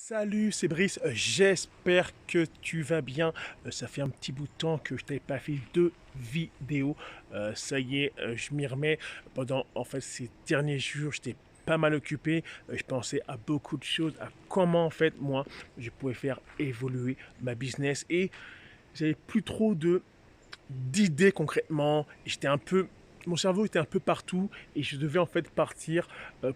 Salut, c'est Brice. J'espère que tu vas bien. Ça fait un petit bout de temps que je t'avais pas fait de vidéo. Ça y est, je m'y remets. Pendant ces derniers jours, j'étais pas mal occupé. Je pensais à beaucoup de choses, à comment moi je pouvais faire évoluer ma business et j'avais plus trop de d'idées concrètement. J'étais un peu, mon cerveau était un peu partout et je devais partir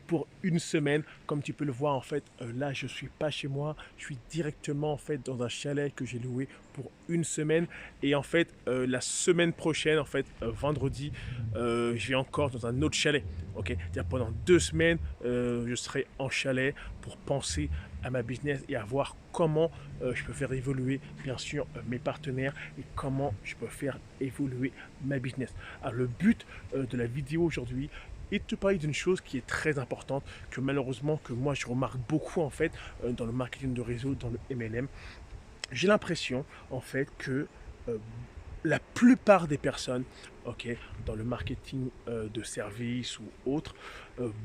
pour une semaine. Comme tu peux le voir là je suis pas chez moi, je suis directement dans un chalet que j'ai loué pour une semaine et la semaine prochaine vendredi je vais encore dans un autre chalet. Ok, c'est-à-dire pendant 2 semaines je serai en chalet pour penser à ma business et à voir comment je peux faire évoluer bien sûr mes partenaires et comment je peux faire évoluer ma business. Alors le but de la vidéo aujourd'hui est de te parler d'une chose qui est très importante que malheureusement que moi je remarque beaucoup dans le marketing de réseau, dans le MLM. J'ai l'impression que euh, la plupart des personnes, ok, dans le marketing de services ou autre,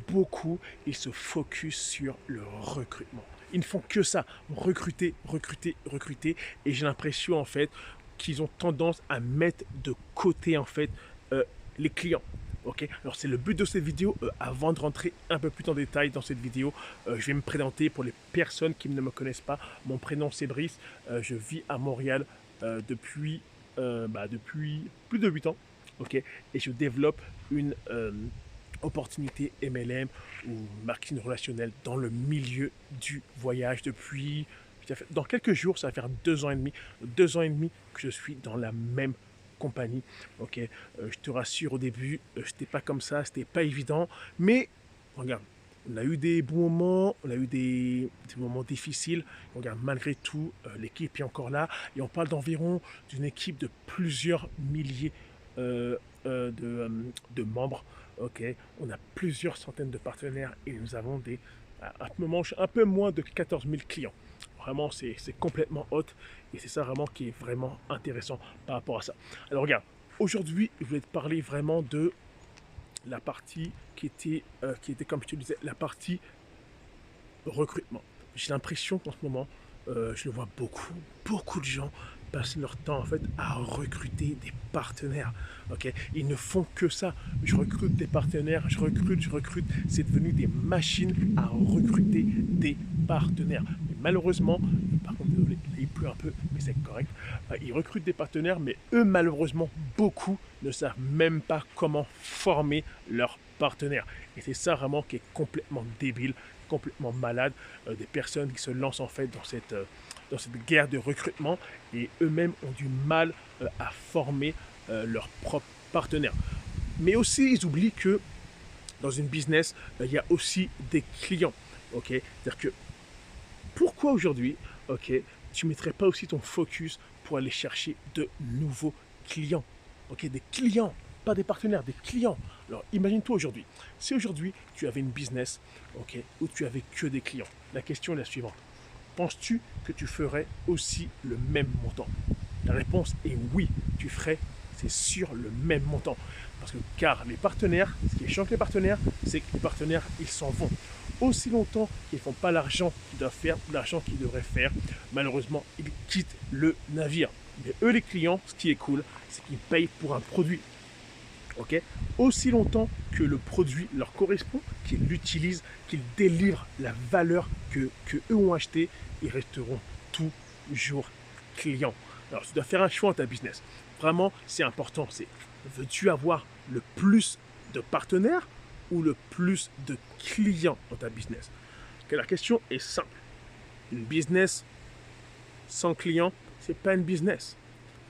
beaucoup, ils se focus sur le recrutement. Ils ne font que ça, recruter, recruter, recruter. Et j'ai l'impression qu'ils ont tendance à mettre de côté euh, les clients. Ok, alors c'est le but de cette vidéo. Avant de rentrer un peu plus en détail dans cette vidéo, je vais me présenter pour les personnes qui ne me connaissent pas. Mon prénom c'est Brice. Je vis à Montréal depuis plus de 8 ans. Ok, et je développe une opportunité MLM ou marketing relationnel dans le milieu du voyage depuis. Dans quelques jours, ça va faire 2 ans et demi. 2 ans et demi que je suis dans la même compagnie. Ok, je te rassure, au début, c'était pas comme ça, c'était pas évident, mais regarde, on a eu des bons moments, on a eu des moments difficiles. Regarde, malgré tout, l'équipe est encore là et on parle d'environ d'une équipe de plusieurs milliers euh, de membres. Ok, on a plusieurs centaines de partenaires et nous avons à ce moment, un peu moins de 14 000 clients. Vraiment, c'est complètement hot et c'est ça vraiment qui est vraiment intéressant par rapport à ça. Alors regarde, aujourd'hui, je voulais te parler vraiment de la partie qui était, comme je te disais, la partie recrutement. J'ai l'impression qu'en ce moment, je le vois beaucoup de gens passer leur temps à recruter des partenaires. Ok, ils ne font que ça. Je recrute des partenaires, je recrute. C'est devenu des machines à recruter des partenaires. Mais malheureusement, par contre, désolé, il pleut un peu, mais c'est correct. Ils recrutent des partenaires, mais eux, malheureusement, beaucoup ne savent même pas comment former leurs partenaires. Et c'est ça vraiment qui est complètement débile, complètement malade, des personnes qui se lancent dans cette guerre de recrutement et eux-mêmes ont du mal à former leurs propres partenaires. Mais aussi, ils oublient que dans une business, il y a aussi des clients. Ok, c'est-à-dire que pourquoi aujourd'hui, ok, tu mettrais pas aussi ton focus pour aller chercher de nouveaux clients, ok, des clients, pas des partenaires, des clients. Alors, imagine-toi aujourd'hui, si aujourd'hui tu avais une business, ok, où tu avais que des clients, la question est la suivante. Penses-tu que tu ferais aussi le même montant? La réponse est oui, tu ferais, c'est sûr, le même montant. Parce que, car les partenaires, ce qui est chiant avec les partenaires, c'est que les partenaires, ils s'en vont. Aussi longtemps qu'ils ne font pas l'argent qu'ils doivent faire, l'argent qu'ils devraient faire, malheureusement, ils quittent le navire. Mais eux, les clients, ce qui est cool, c'est qu'ils payent pour un produit. Ok, aussi longtemps que le produit leur correspond, qu'ils l'utilisent, qu'ils délivrent la valeur que eux ont acheté, ils resteront toujours clients. Alors, tu dois faire un choix dans ta business. Vraiment, c'est important. C'est, veux-tu avoir le plus de partenaires ou le plus de clients dans ta business? Okay, la question est simple. Une business sans clients, c'est pas une business.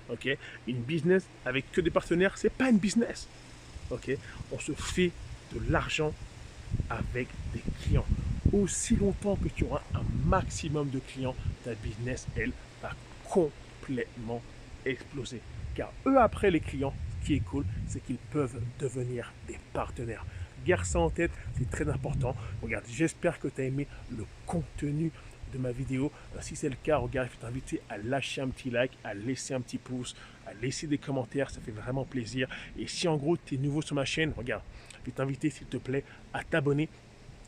Ok, une business avec que des partenaires, c'est pas une business. Ok, on se fait de l'argent avec des clients. Aussi longtemps que tu auras un maximum de clients, ta business, elle, va complètement exploser. Car eux, après les clients, ce qui est cool, c'est qu'ils peuvent devenir des partenaires. Garde ça en tête, c'est très important. Regarde, j'espère que tu as aimé le contenu de ma vidéo. Si c'est le cas, regarde, je vais t'inviter à lâcher un petit like, à laisser un petit pouce, à laisser des commentaires, ça fait vraiment plaisir. Et si en gros tu es nouveau sur ma chaîne, regarde, je vais t'inviter s'il te plaît à t'abonner.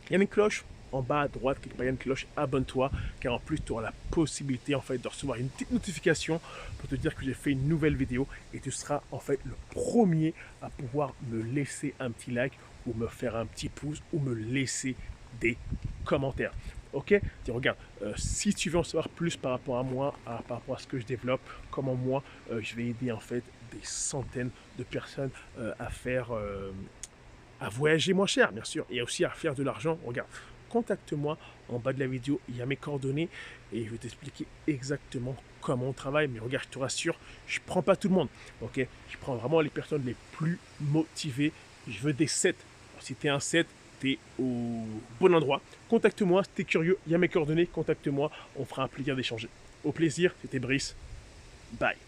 Il y a une cloche en bas à droite, quelque part, il y a une cloche, abonne-toi, car en plus, tu auras la possibilité en fait de recevoir une petite notification pour te dire que j'ai fait une nouvelle vidéo et tu seras en fait le premier à pouvoir me laisser un petit like ou me faire un petit pouce ou me laisser des commentaires. Ok, tiens, regarde, si tu veux en savoir plus par rapport à moi, par rapport à ce que je développe, comment moi je vais aider en fait des centaines de personnes à faire, à voyager moins cher, bien sûr, et aussi à faire de l'argent. Regarde, contacte-moi en bas de la vidéo, il y a mes coordonnées et je vais t'expliquer exactement comment on travaille. Mais regarde, je te rassure, je ne prends pas tout le monde, ok? Je prends vraiment les personnes les plus motivées. Je veux des 7. Si tu es un 7, tu es au bon endroit. Contacte-moi, si tu es curieux, il y a mes coordonnées, contacte-moi, on fera un plaisir d'échanger. Au plaisir, c'était Brice. Bye.